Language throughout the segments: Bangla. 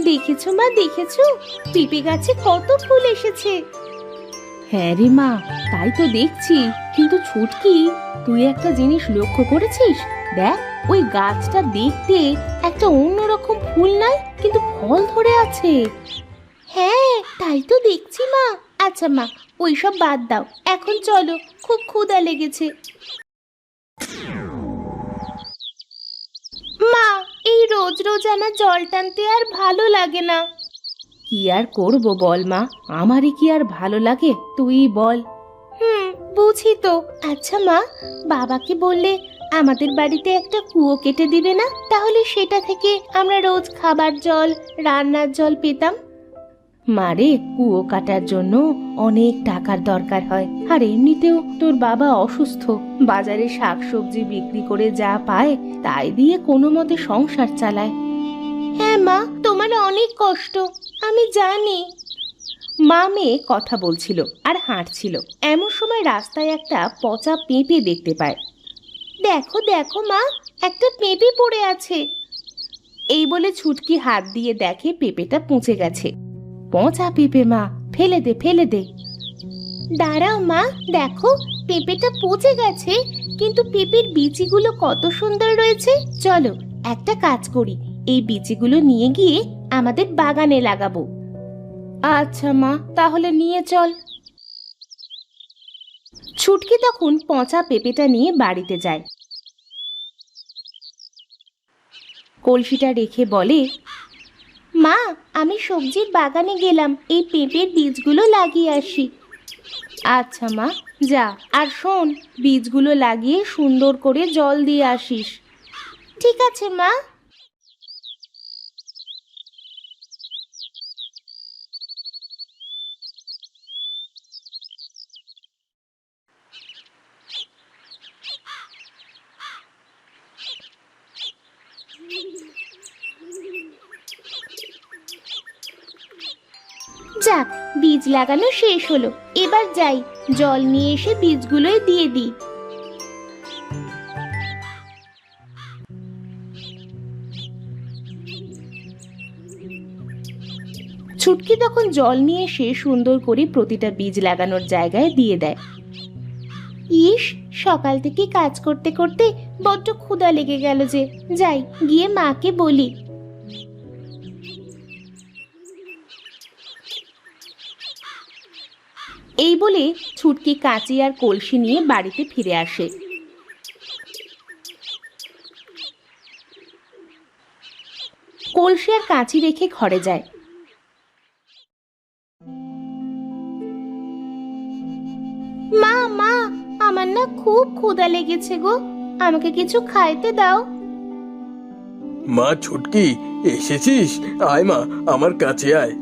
দেখেছো মা, দেখেছো পেঁপে গাছে কত ফুল এসেছে। হ্যাঁ রে মা, তাই তো দেখছি। কিন্তু ছুটকি, তুই একটা জিনিস লক্ষ্য করেছিস? দেখ, ওই গাছটা দেখতে একটা অন্যরকম ফুল নাই, কিন্তু ফল ধরে আছে। হ্যাঁ, তাই তো দেখছি মা। আচ্ছা মা, ওইসব বাদ দাও, এখন চলো, খুব ক্ষুধা লেগেছে। মা, এই রোজ রোজ আমার জল টানতে আর ভালো লাগে না। কি আর করব বল মা, আমারই কি আর ভালো লাগে, তুই বল। বুঝি তো। আচ্ছা মা, বাবাকে বললে আমাদের বাড়িতে একটা কুয়ো কেটে দিবে না? তাহলে সেটা থেকে আমরা রোজ খাবার জল, রান্নার জল পেতাম। মারে, কুয়ো কাটার জন্য অনেক টাকার দরকার হয়, আর এমনিতেও তোর বাবা অসুস্থ। বাজারে শাকসবজি বিক্রি করে যা পায় তাই দিয়ে কোনো মতে সংসার চালায়। হ্যাঁ মা, তোমার অনেক কষ্ট, আমি জানি। মা মেয়ে কথা বলছিল আর হাঁটছিল। এমন সময় রাস্তায় একটা পচা পেঁপে দেখতে পায়। দেখো দেখো মা, একটা পেঁপে পড়ে আছে। এই বলে ছুটকি হাত দিয়ে দেখে পেঁপেটা পচে গেছে। পচা পেঁপে মা, ফেলে দে ফেলে দে। দাঁড়াও মা, দেখো পেঁপেটা পচে গেছে, কিন্তু পেঁপের বিচিগুলো কত সুন্দর রয়েছে। চলো একটা কাজ করি, এই বিচিগুলো নিয়ে গিয়ে আমাদের বাগানে লাগাবো। আচ্ছা মা, তাহলে নিয়ে চল। ছুটকি তখন পচা পেঁপেটা নিয়ে বাড়িতে যায়। কলসিটা রেখে বলে, মা, আমি সবজির বাগানে গেলাম, এই পেঁপের বীজগুলো লাগিয়ে আসি। আচ্ছা মা, যা। আর শোন, বীজগুলো লাগিয়ে সুন্দর করে জল দিয়ে আসিস। ঠিক আছে মা। যাক, বীজ লাগানো শেষ হলো। এবার যাই, জল নিয়ে এসে বীজগুলোই দিয়ে দিই। ছুটকি তখন জল নিয়ে এসে সুন্দর করে প্রতিটা বীজ লাগানোর জায়গায় দিয়ে দেয়। ইস, সকাল থেকে কাজ করতে করতে বড্ড ক্ষুধা লেগে গেল যে। যাই, গিয়ে মাকে বলি। এই বলে ছুটকি কাঁচি আর কলসি নিয়ে বাড়িতে ফিরে আসে। কলসি আর কাঁচি রেখে ঘরে যায়। মা মা, আমার না খুব ক্ষুধা লেগেছে গো, আমাকে কিছু খাইতে দাও। মা ছুটকি, এসেছিস? আয় মা, আমার কাছে আয়।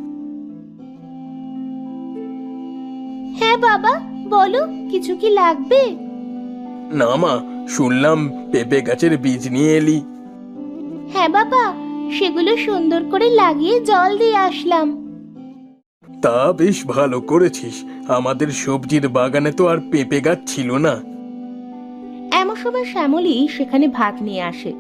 হ্যাঁ বাবা, বলো, কিছু কি লাগবে? না মা, শুনলাম পেঁপে গাছের বীজ নিয়ে এলি। হ্যাঁ বাবা, সেগুলো সুন্দর করে লাগিয়ে জল দিয়ে আসলাম। তা বেশ ভালো করেছিস, আমাদের সবজির বাগানে তো আর পেঁপে গাছ ছিল না। এমন সময় শ্যামলী সেখানে ভাত নিয়ে আসে।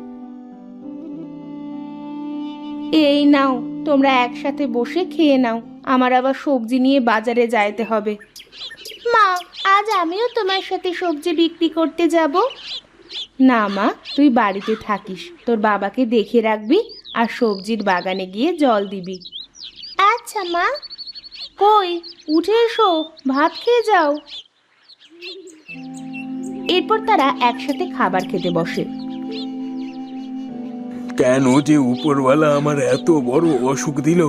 এই নাও, তোমরা একসাথে বসে খেয়ে নাও, আমার আবার সবজি নিয়ে বাজারে যাইতে হবে। মা, আজ আমিও তোমার সাথে সবজি বিক্রি করতে যাব। না মা, তুই বাড়িতে থাকিস, তোর বাবাকে দেখে রাখবি আর সবজির বাগানে গিয়ে জল দিবি। আচ্ছা মা। কই, উঠে এসো, ভাত খেয়ে যাও। এরপর তারা একসাথে খাবার খেতে বসে। কেন যে উপরওয়ালা আমার এত বড় অসুখ দিল,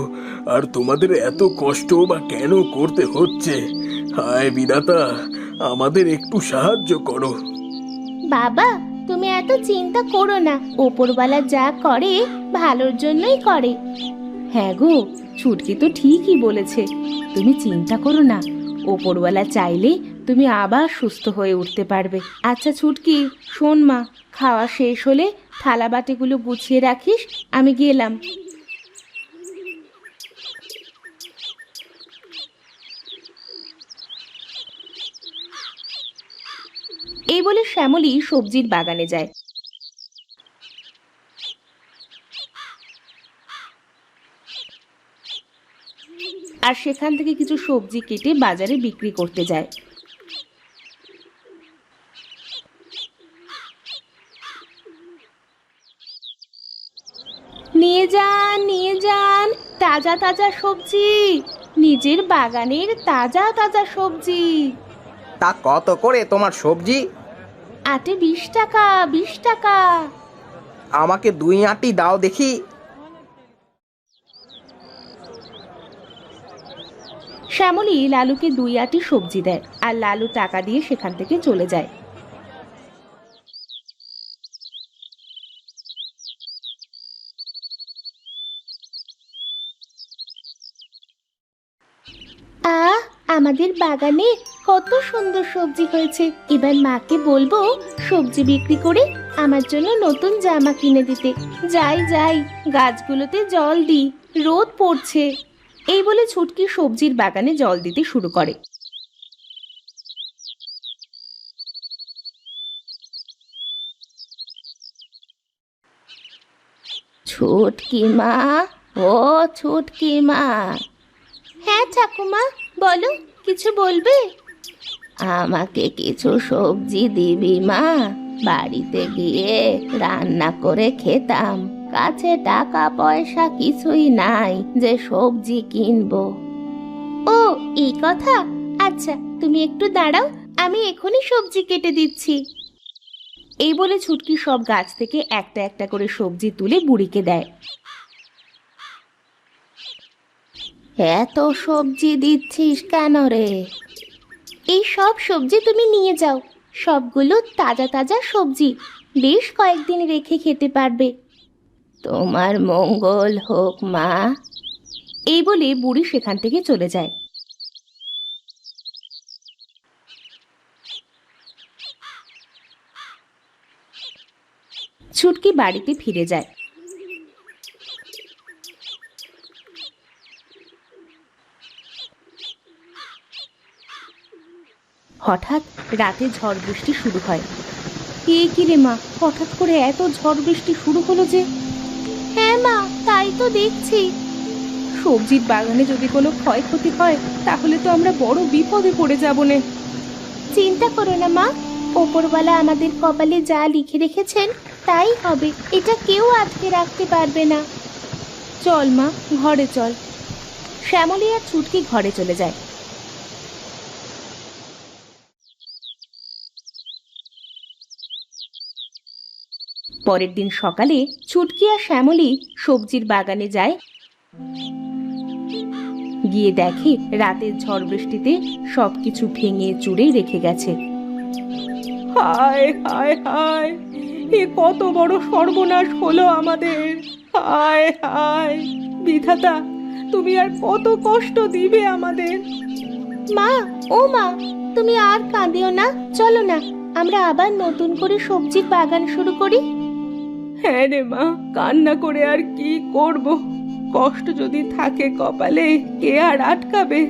আর তোমাদের এত কষ্ট বা কেন করতে হচ্ছে? হায় বিধাতা, আমাদের একটু সাহায্য করো। বাবা, তুমি এত চিন্তা করো না, ওপরওয়ালা যা করে ভালোর জন্যই করে। হ্যাঁ গো, ছুটকি তো ঠিকই বলেছে, তুমি চিন্তা করো না, ওপরওয়ালা চাইলে তুমি আবার সুস্থ হয়ে উঠতে পারবে। আচ্ছা ছুটকি, শোন মা, খাওয়া শেষ হলে থালা বাটিগুলো গুছিয়ে রাখিস, আমি গেলাম। এই বলে শ্যামলী সবজির বাগানে যায়। আর সেখান থেকে কিছু সবজি কেটে বাজারে বিক্রি করতে যায়। নিয়ে যান তাজা তাজা সবজি, নিজের বাগানের তাজা তাজা সবজি। তা কত করে তোমার সবজি? আটে 20 টাকা, 20 টাকা। আমাকে 2 আঁটি দাও দেখি। শ্যামলী লালুকে 2 আঁটি সবজি দেয় আর লালু টাকা দিয়ে সেখান থেকে চলে যায়। আমাদের বাগানে কত সুন্দর সবজি হয়েছে, এবার মাকে বলবো সবজি বিক্রি করে আমার জন্য নতুন জামা কিনে দিতে। যাই যাই, গাছগুলোতে জল দিই, রোদ পড়ছে। এই বলে ছুটকি সবজির বাগানে জল দিতে শুরু করে। ছুটকি মা, ও ছুটকি মা। হ্যাঁ ঠাকুমা, বলো, কিছু বলবে? আমাকে কিছু সবজি দিবি মা, বাড়িতে গিয়ে রান্না করে খেতাম। কাছে টাকা পয়সা কিছুই নাই যে সবজি কিনবো। ও এই কথা, আচ্ছা তুমি একটু দাঁড়াও, আমি এখনই সবজি কেটে দিচ্ছি। এই বলে ছুটকি সব গাছ থেকে একটা একটা করে সবজি তুলে বুড়িকে দেয়। এত সবজি দিচ্ছিস কেন রে? এই সব সবজি তুমি নিয়ে যাও, সবগুলো তাজা তাজা সবজি, বেশ কয়েকদিন রেখে খেতে পারবে। তোমার মঙ্গল হোক মা। এই বলে বুড়ি সেখান থেকে চলে যায়। ছুটকি বাড়িতে ফিরে যায়। হঠাৎ রাতে ঝড় বৃষ্টি শুরু হয়। কি রে মা, হঠাৎ করে এত ঝড় বৃষ্টি শুরু হলো যে? হ্যাঁ মা, তাই তো দেখছি। সবজির বাগানে যদি কোনো ক্ষয়ক্ষতি হয় তাহলে তো আমরা বড় বিপদে পড়ে যাব না। চিন্তা করো না মা, ওপরওয়ালা আমাদের কপালে যা লিখে রেখেছেন তাই হবে, এটা কেউ আটকে রাখতে পারবে না। চল মা, ঘরে চল। শ্যামলী আর ছুটকি ঘরে চলে যায়। পরের দিন সকালে ছুটকি আর শ্যামলী সবজির বাগানে যায়। গিয়ে দেখে রাতের ঝড় বৃষ্টিতে সবকিছু ভেঙে চুরে রেখে গেছে। হায় হায় হায়, এ কত বড় সর্বনাশ হলো আমাদের! হায় হায়, বিধাতা তুমি আর কত কষ্ট দিবে আমাদের? মা, ও মা, তুমি আর কাঁদিও না, চলো না আমরা আবার নতুন করে সবজির বাগান শুরু করি। হ্যাঁ রে মা, কান্না করে আর কি করব? কষ্ট যদি থাকে কপালে, কে আর আটকাবে?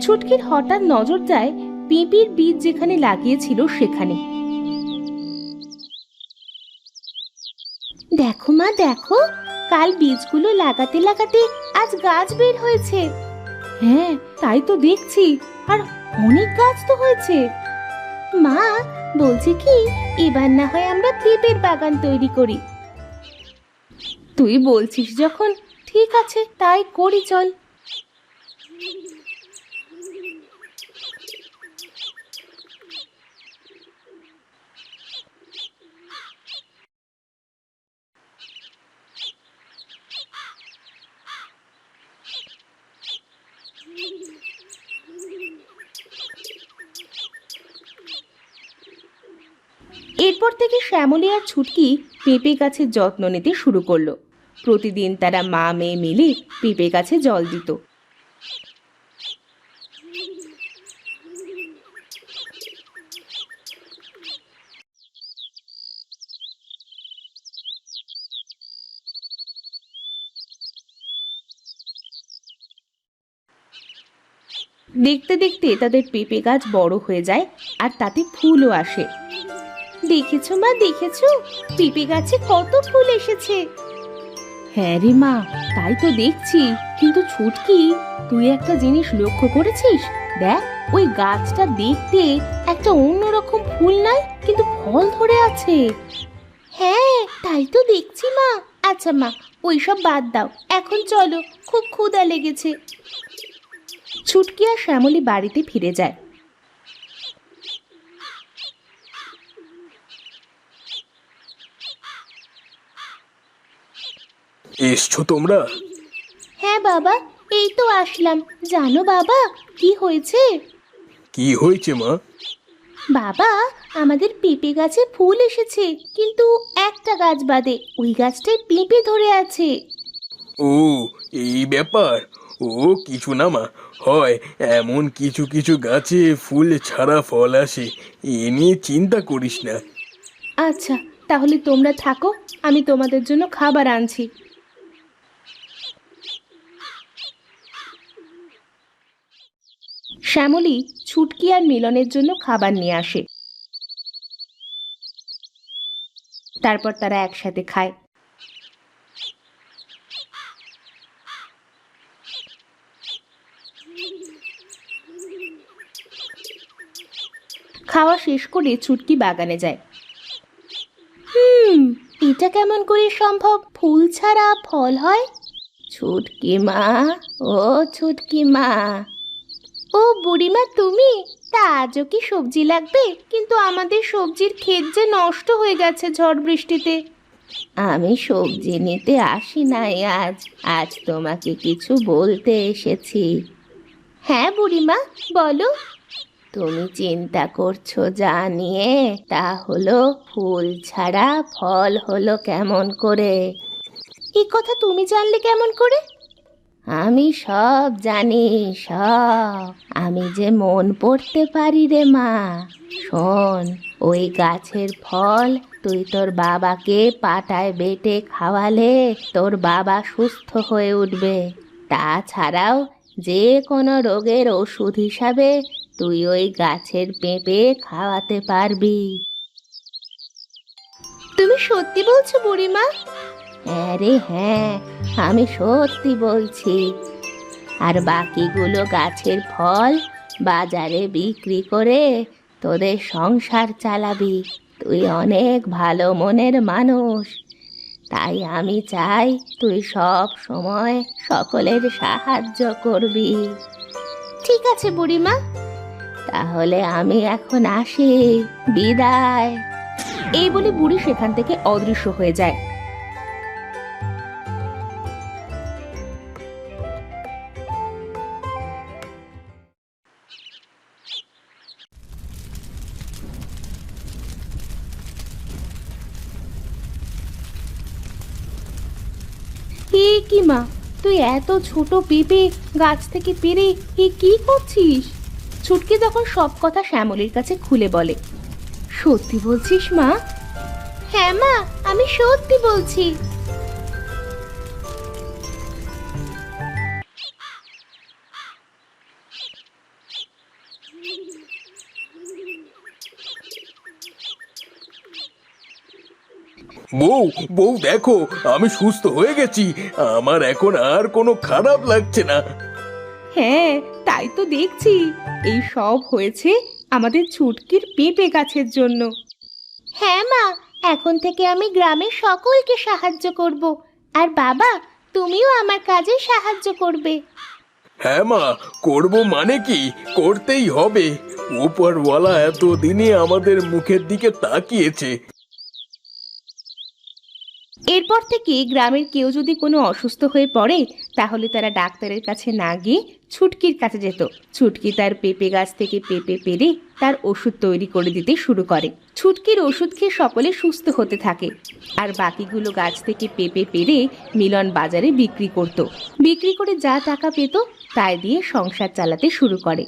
ছুটকির হঠাৎ নজর যায় পেঁপের বীজ যেখানে লাগিয়েছিল সেখানে। দেখো মা দেখো, কাল বীজগুলো লাগাতে লাগাতে আজ গাছ বের হয়েছে। হ্যাঁ তাই তো দেখছি, আর অনেক গাছ তো হয়েছে। মা বলছি কি, এবার না হয় আমরা পেঁপের বাগান তৈরি করি। তুই বলছিস যখন, ঠিক আছে তাই করি, চল। এরপর থেকে শ্যামলী আর ছুটকি পেঁপে গাছের যত্ন নিতে শুরু করলো। প্রতিদিন তারা মা মেয়ে মিলে পেঁপে গাছে জল দিত। দেখতে দেখতে তাদের পেঁপে গাছ বড় হয়ে যায় আর তাতে ফুলও আসে। দেখেছো মা, দেখেছো পেঁপে গাছে কত ফুল এসেছে? হ্যাঁ রে মা, তাই তো দেখছি, কিন্তু ছুটকি, তুই একটা জিনিস লক্ষ্য করেছিস? দেখ, ওই গাছটা দেখতে একটা অন্যরকম ফুল নাই, কিন্তু ফল ধরে আছে। হ্যাঁ, তাই তো দেখছি মা। আচ্ছা মা, ওইসব বাদ দাও, এখন চলো, খুব ক্ষুধা লেগেছে। ছুটকি আর শ্যামলী বাড়িতে ফিরে যায়। এসছো তোমরা? হ্যাঁ বাবা, এই তো আসলাম। জানো বাবা, কি হয়েছে? কি হয়েছে মা? বাবা, আমাদের পেঁপে গাছে ফুল এসেছে, কিন্তু একটা গাছ বাদে ওই গাছটায় পেঁপে ধরে আছে। ও, এই ব্যাপার। ও কিছু না মা, হয় এমন কিছু কিছু গাছে ফুল ছাড়া ফল আসে, এ নিয়ে চিন্তা করিস না। আচ্ছা, তাহলে তোমরা থাকো, আমি তোমাদের জন্য খাবার আনছি। শ্যামলী ছুটকি আর মিলনের জন্য খাবার নিয়ে আসে। তারপর তারা একসাথে খায়। খাওয়া শেষ করে ছুটকি বাগানে যায়। এটা কেমন করে সম্ভব? ফুল ছাড়া ফল হয়? ছুটকি মা, ও ছুটকি মা। ও বুড়িমা, তুমি? তা আজও কি সবজি লাগবে? কিন্তু আমাদের সবজির ক্ষেত যে নষ্ট হয়ে গেছে ঝড় বৃষ্টিতে। আমি সবজি নিতে আসি নাই আজ, আজ তোমাকে কিছু বলতে এসেছি। হ্যাঁ বুড়িমা, বলো। তুমি চিন্তা করছো যা নিয়ে, তা হলো ফুল ছাড়া ফল হলো কেমন করে? এই কথা তুমি জানলে কেমন করে? আমি সব জানি, সব। আমি যে মন পড়তে পারি রে মা। শোন, ওই গাছের ফল তুই তোর বাবাকে পাটায় বেটে খাওয়ালে তোর বাবা সুস্থ হয়ে উঠবে। তাছাড়াও যে কোনো রোগের ওষুধ হিসাবে তুই ওই গাছের পেঁপে খাওয়াতে পারবি। তুমি সত্যি বলছো বুড়িমা? হ্যাঁ রে হ্যাঁ, আমি সত্যি বলছি। আর বাকিগুলো গাছের ফল বাজারে বিক্রি করে তোদের সংসার চালাবি। তুই অনেক ভালো মনের মানুষ, তাই আমি চাই তুই সব সময় সকলের সাহায্য করবি। ঠিক আছে বুড়িমা, তাহলে আমি এখন আসি, বিদায়। এই বলে বুড়ি সেখান থেকে অদৃশ্য হয়ে যায়। এ কি মা, তুই এত ছোট পেঁপে গাছ থেকে পেরে এ কি করছিস? ছুটকি তখন সব কথা শ্যামলীর কাছে খুলে বলে। সত্যি বলছিস মা? হ্যাঁ মা, আমি সত্যি বলছি। বউ, বউ দেখো, আমি সুস্থ হয়ে গেছি। আমার এখন আর কোনো খারাপ লাগছে না। হ্যাঁ, তাই তো দেখছি। এই সব হয়েছে আমাদের ছুটকির পেঁপে গাছের জন্য। হ্যাঁ মা, এখন থেকে আমি গ্রামের সকলকে সাহায্য করব। আর বাবা, তুমিও আমার কাজে সাহায্য করবে। হ্যাঁ মা, করবো মানে কি, করতেই হবে। উপরওয়ালা এতদিনে আমাদের মুখের দিকে তাকিয়েছে। এরপর থেকে গ্রামের কেউ যদি কোনো অসুস্থ হয়ে পড়ে, তাহলে তারা ডাক্তারের কাছে না গিয়ে ছুটকির কাছে যেত। ছুটকি তার পেঁপে গাছ থেকে পেঁপে পেরে তার ওষুধ তৈরি করে দিতে শুরু করে। ছুটকির ওষুধ খেয়ে সকলে সুস্থ হতে থাকে। আর বাকিগুলো গাছ থেকে পেঁপে পেরে মিলন বাজারে বিক্রি করত। বিক্রি করে যা টাকা পেত তাই দিয়ে সংসার চালাতে শুরু করে।